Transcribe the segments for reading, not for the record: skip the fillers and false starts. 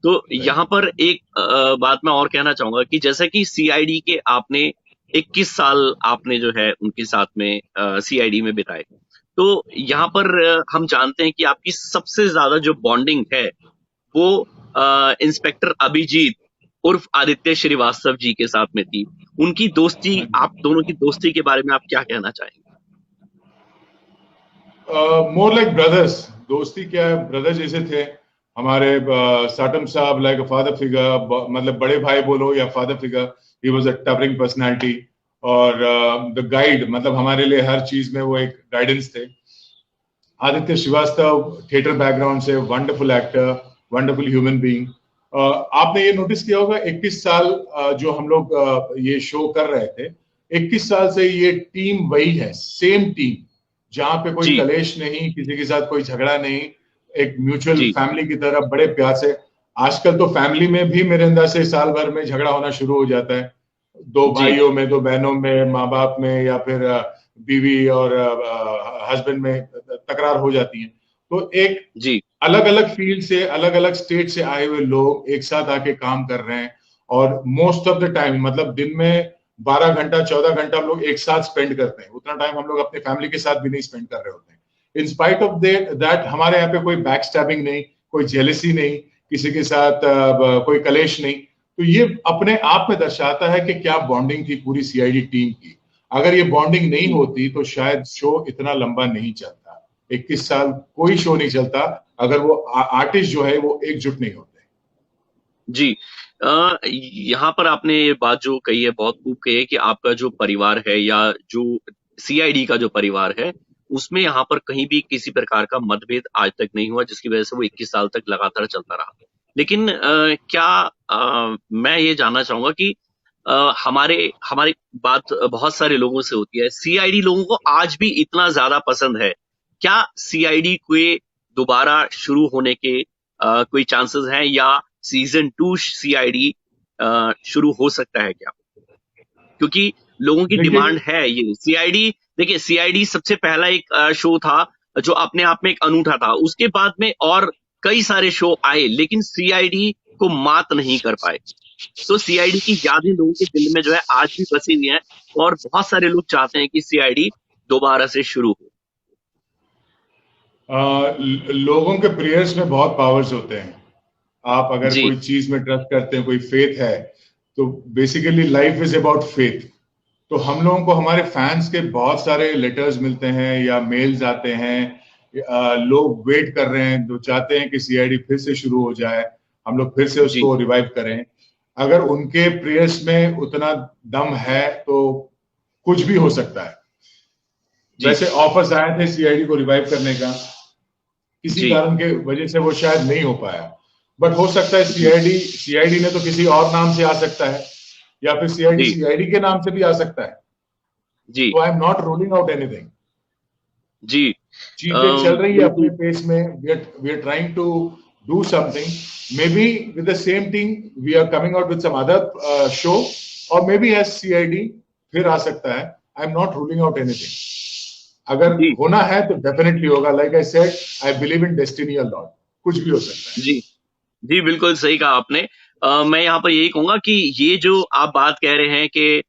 तो राइट। यहाँ पर एक बात मैं और कहना चाहूंगा कि जैसा कि सीआईडी के आपने 21 साल आपने जो है उनके साथ में सीआईडी में बिताए। तो यहाँ पर हम जानते हैं कि आपकी सबसे ज्यादा जो बॉन्डिंग है वो इंस्पेक्टर अभिजीत उर्फ आदित्य श्रीवास्तव जी के साथ में थी। उनकी दोस्ती, हाँ आप जी। दोनों की दोस्ती के बारे में आप क्या कहना चाहेंगे? More like brothers. दोस्ती क्या है, ब्रदर जैसे थे हमारे। साटम साहब लाइक अ फादर फिगर, मतलब बड़े भाई बोलो या father figure. He was a towering personality. और द गाइड, मतलब हमारे लिए हर चीज में वो एक गाइडेंस थे। आदित्य श्रीवास्तव थिएटर बैकग्राउंड से, wonderful actor, wonderful human being. आपने ये नोटिस किया होगा 21 साल जो हम लोग ये शो कर रहे थे, 21 साल से ये टीम वही है, सेम टीम। जहां पे कोई जी, कलेश नहीं, किसी के साथ कोई झगड़ा नहीं, एक म्यूचुअल जी, फैमिली की तरह बड़े प्यार से। आजकल तो फैमिली में भी मेरे अंदाज से साल भर में झगड़ा होना शुरू हो जाता है। दो जी, भाइयों में, दो बहनों में, माँ बाप में, या फिर बीवी और हस्बैंड में तकरार हो जाती है। तो एक जी, अलग अलग फील्ड से, अलग अलग स्टेट से आए हुए लोग एक साथ आके काम कर रहे हैं। और मोस्ट ऑफ द टाइम, मतलब दिन में 12 घंटा 14 घंटा हम लोग एक साथ स्पेंड करते हैं। उतना टाइम हम लोग अपनी फैमिली के साथ भी नहीं स्पेंड कर रहे होते हैं। इन स्पाइट ऑफ दैट हमारे यहाँ पे कोई बैक स्टैबिंग नहीं, कोई जेलसी नहीं, किसी के साथ कोई कलेश नहीं। तो ये अपने आप में दर्शाता है कि क्या बॉन्डिंग थी पूरी सीआईडी टीम की। अगर ये बॉन्डिंग नहीं जी, होती तो शायद शो इतना लंबा नहीं चलता। 21 साल कोई शो नहीं चलता अगर वो आर्टिस्ट जो है वो एकजुट नहीं होते। जी। यहाँ पर आपने ये बात जो कही है बहुत खूब कही है कि आपका जो परिवार है या जो सीआईडी का जो परिवार है, उसमें यहाँ पर कहीं भी किसी प्रकार का मतभेद आज तक नहीं हुआ, जिसकी वजह से वो 21 साल तक लगातार चलता रहा। लेकिन क्या मैं ये जानना चाहूंगा कि हमारे हमारी बात बहुत सारे लोगों से होती है, सीआईडी लोगों को आज भी इतना ज्यादा पसंद है। क्या सीआईडी के दोबारा शुरू होने के कोई चांसेस हैं, या सीजन 2 सीआईडी शुरू हो सकता है क्या? क्योंकि लोगों की देखिए, डिमांड है ये सीआईडी। देखिए, सीआईडी सबसे पहला एक शो था जो अपने आप में एक अनूठा था। उसके बाद में और कई सारे शो आए, लेकिन सीआईडी को मात नहीं कर पाए। तो सीआईडी की यादें लोगों के दिल में जो है आज भी बसी हुई हैं, और बहुत सारे लोग चाहते हैं कि सीआईडी दोबारा से शुरू हो। लोगों के प्रेयर्स में बहुत पावर्स होते हैं। आप अगर जी, कोई चीज में ट्रस्ट करते हैं, कोई फेथ है, तो basically life is about faith. तो हम लोगों को हमारे फैंस के बहुत सारे लेटर्स मिलते हैं या मेल्स आते हैं। लोग वेट कर रहे हैं, जो चाहते हैं कि सीआईडी फिर से शुरू हो जाए, हम लोग फिर से जी, उसको रिवाइव करें। अगर उनके प्रेयर्स में उतना दम है तो कुछ भी हो सकता है। जी, वैसे ऑफर्स आए थे सीआईडी को रिवाइव करने का, किसी जी, कारण के वजह से वो शायद नहीं हो पाया। बट हो सकता है जी, सीआईडी सीआईडी ने तो किसी और नाम से आ सकता है, या फिर सीआईडी जी, सीआईडी के नाम से भी आ सकता है। जी, तो I am not ruling out anything. जी। चीजें चल रही है अपने बिल्कुल। पेस में। We are trying to do something, maybe with the same thing we are coming out with some other show, और मे बी एज सीआईडी फिर आ सकता है। I am not ruling out anything. अगर जी, होना है तो डेफिनेटली होगा। Like I said, I believe in destiny a lot. कुछ भी हो सकता है। जी, जी, बिल्कुल सही कहा आपने। मैं यहाँ पर यही कहूंगा कि ये जो आप बात कह रहे हैं कि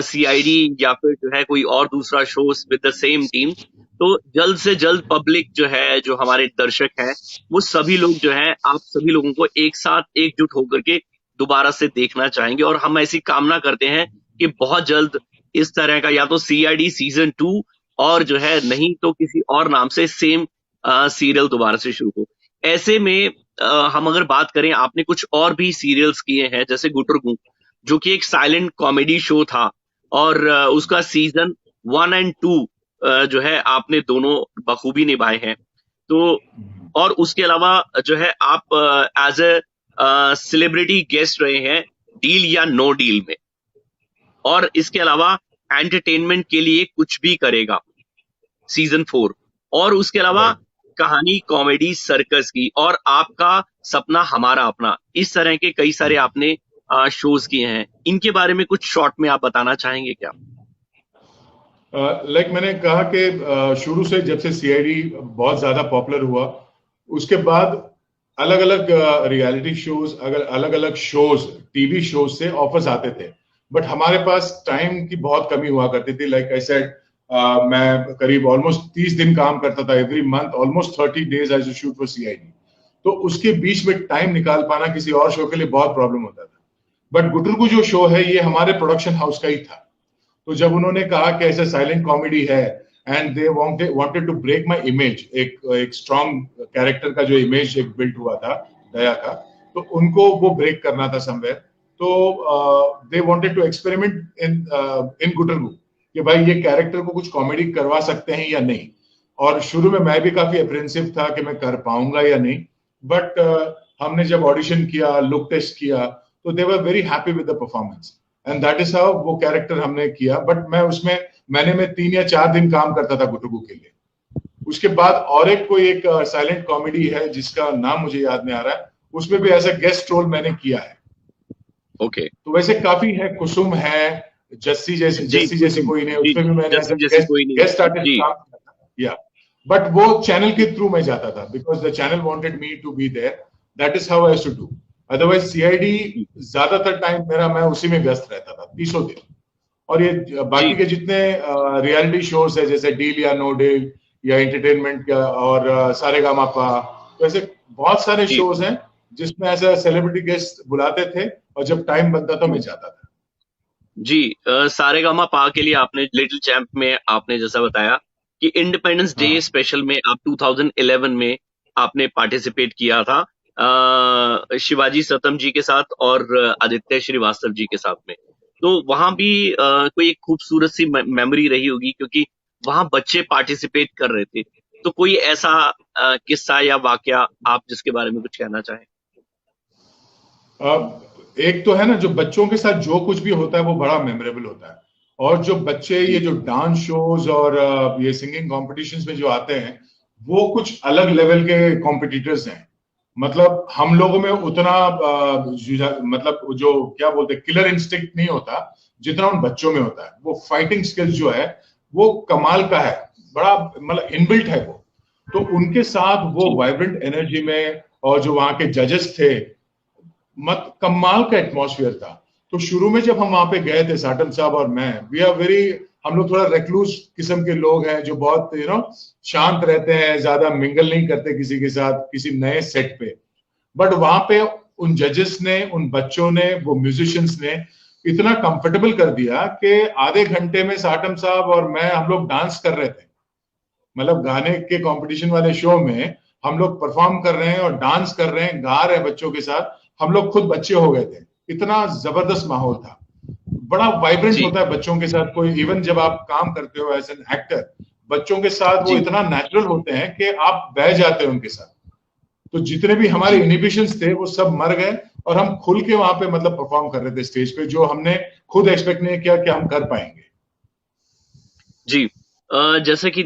सीआईडी या फिर जो है कोई और दूसरा show with the same team, तो जल्द से जल्द पब्लिक जो है, जो हमारे दर्शक हैं, वो सभी लोग जो हैं, आप सभी लोगों को एक साथ एकजुट होकर के दोबारा से देखना चाहेंगे, और हम ऐसी कामना करते हैं कि बहुत जल्द इस तरह का या तो सीआईडी सीजन 2, और जो है नहीं तो किसी और नाम से सेम सीरियल दोबारा से शुरू हो। ऐसे में हम अगर बात करें, आपने कुछ और भी सीरियल्स किए हैं जैसे गुटरगू, जो कि एक साइलेंट कॉमेडी शो था, और उसका सीजन 1 और 2 जो है आपने दोनों बखूबी निभाए हैं। तो और उसके अलावा जो है आप एज ए सेलिब्रिटी गेस्ट रहे हैं डील या नो डील में, और इसके अलावा एंटरटेनमेंट के लिए कुछ भी करेगा सीजन 4, और उसके अलावा राइट। कहानी कॉमेडी सर्कस की, और आपका सपना हमारा अपना, इस तरह के कई सारे आपने शोज किए हैं। इनके बारे में कुछ शॉर्ट में आप बताना चाहेंगे क्या? लाइक मैंने कहा कि शुरू से जब से सीआईडी बहुत ज्यादा पॉपुलर हुआ, उसके बाद अलग अलग रियलिटी शोज, अगर अलग अलग शोज, टीवी शोज से ऑफर्स आते थे, बट हमारे पास टाइम की बहुत कमी हुआ करती थी। लाइक आई सेड, मैं करीब ऑलमोस्ट 30 दिन काम करता था every month, almost 30 days I shoot for CID. तो उसके बीच में टाइम निकाल पाना किसी और शो के लिए बहुत प्रॉब्लम होता था। बट गुटुरगु जो शो है ये हमारे प्रोडक्शन हाउस का ही था। तो जब उन्होंने कहा कि ऐसा साइलेंट कॉमेडी है and they wanted to break my image, एक स्ट्रॉन्ग कैरेक्टर का जो इमेज एक बिल्ड हुआ था दया का, तो उनको वो ब्रेक करना था समवेयर। तो they wanted to experiment in Guturgu कि भाई ये कैरेक्टर को कुछ कॉमेडी करवा सकते हैं या नहीं। और शुरू में मैं भी काफी अप्रेंसिव था कि मैं कर पाऊंगा या नहीं, बट हमने जब ऑडिशन किया, लुक टेस्ट किया, तो they were very happy with the performance and that is how वो कैरेक्टर हमने किया। बट मैं उसमें महीने में 3 या 4 दिन काम करता था गुटुरगु के लिए। उसके बाद और एक साइलेंट कॉमेडी है जिसका नाम मुझे याद नहीं आ रहा है, उसमें भी ऐसा गेस्ट रोल मैंने किया है। ओके। तो वैसे काफी है, कुसुम है, जस्सी जैसी कोई नहीं, जी उसमें भी मैंने ऐसा जैसी जैसी कोई नहीं। गेस्ट आर्टिस्ट जी काम किया था या। बट वो चैनल के थ्रू मैं जाता था because the channel wanted me to be there, that is how I used to do. Otherwise CID ज्यादातर टाइम मेरा मैं उसी में व्यस्त रहता था 30 दिन। और ये बाकी जी के जितने रियलिटी शोज है जैसे डील या नो डील या एंटरटेनमेंट का और सारेगामापा, तो ऐसे बहुत सारे जी शोज हैं जिसमें ऐसा सेलिब्रिटी गेस्ट बुलाते थे और जब टाइम बनता था मैं जाता था। जी। सारेगामा पा के लिए आपने लिटिल चैम्प में आपने जैसा बताया कि इंडिपेंडेंस डे हाँ स्पेशल में आप 2011 में आपने पार्टिसिपेट किया था शिवाजी सतम जी के साथ और आदित्य श्रीवास्तव जी के साथ में। तो वहां भी कोई एक खूबसूरत सी मेमोरी रही होगी क्योंकि वहां बच्चे पार्टिसिपेट कर रहे थे। तो कोई ऐसा किस्सा या वाकया आप जिसके बारे में कुछ कहना चाहें? एक तो है ना, जो बच्चों के साथ जो कुछ भी होता है वो बड़ा मेमोरेबल होता है। और जो बच्चे ये जी जो डांस शोज और ये सिंगिंग कॉम्पिटिशन्स में जो आते हैं, वो कुछ अलग लेवल के कॉम्पिटिटर्स हैं। मतलब हम लोगों में उतना मतलब जो क्या बोलते हैं किलर इंस्टिंक्ट नहीं होता जितना उन बच्चों में होता है। वो फाइटिंग स्किल्स जो है वो कमाल का है, बड़ा मतलब इनबिल्ट है वो। तो उनके साथ वो जी वाइब्रेंट एनर्जी में, और जो वहां के जजेस थे, मत कमाल का एटमॉस्फेयर था। तो शुरू में जब हम वहां पे गए थे साटम साहब और मैं, वी आर वेरी, हम लोग थोड़ा रेक्लूस किस्म के लोग हैं जो बहुत शांत रहते हैं, ज्यादा मिंगल नहीं करते किसी के साथ किसी नए सेट पे। बट वहां पे उन जजेस ने, उन बच्चों ने, वो म्यूजिशियंस ने इतना कंफर्टेबल कर दिया कि आधे घंटे में साटम साहब और मैं, हम लोग डांस कर रहे थे। मतलब गाने के कंपटीशन वाले शो में हम लोग परफॉर्म कर रहे हैं और डांस कर रहे हैं, गा रहे हैं बच्चों के साथ। हम लोग खुद बच्चे हो गए थे, इतना जबरदस्त माहौल था। बड़ा वाइब्रेंट जी होता है बच्चों के साथ कोई, इवन जब आप काम करते हो एज एन एक्टर, बच्चों के साथ वो जी इतना नेचुरल होते हैं कि आप बह जाते हो उनके साथ। तो जितने भी हमारे जी इनहिबिशंस थे वो सब मर गए, और हम खुल के वहां पे मतलब परफॉर्म कर रहे थे स्टेज पे, जो हमने खुद एक्सपेक्ट नहीं किया कि हम कर पाएंगे। जी। जैसे कि